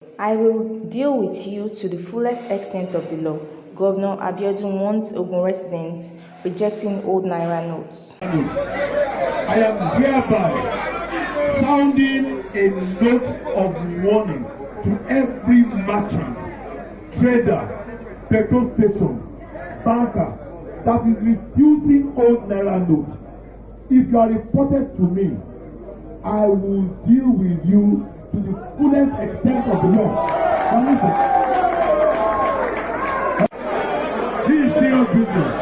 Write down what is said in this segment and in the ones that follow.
I will deal with you to the fullest extent of the law. Governor Abiodun warns Ogun residents rejecting old Naira notes. I am hereby sounding a note of warning to every merchant, trader, petrol station, banker that is refusing old Naira notes. If you are reported to me, I will deal with you to the fullest extent of the law. Now listen. This is serious business.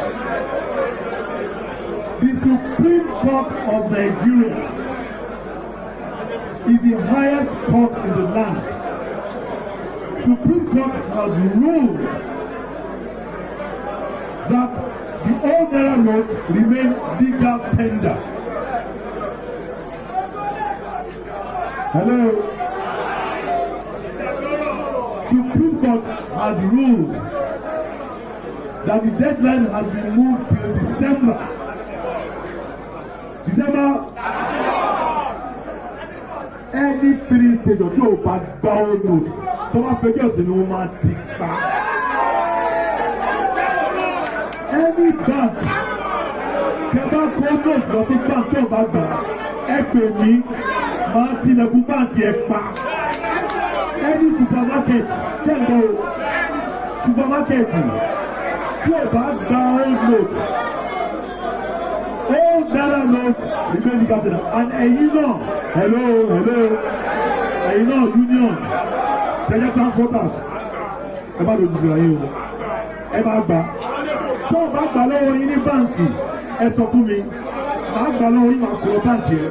The Supreme Court of Nigeria is the highest court in the land. Supreme Court has ruled that the old Naira notes remain legal tender. Hello. Supreme Court has ruled that the deadline has been moved till December. Any 3 states or 2 bad borrow notes. So my figures in woman tick back. Any bank cannot call notes for the bank to back back. FME, Martin Abu Bank back. Any supermarket, supermarket, to back down notes. All Naira notes remain legal tender. And hello, union, Kenya transporters, ẹ bá lójú ìgbà yìí o, ẹ bá gbà. Tó o bá gbà lọ́wọ́ yín ní báǹkì, ẹ sọ fún mi, màá gbà lọ́wọ́ yín máa kó báǹkì ẹ.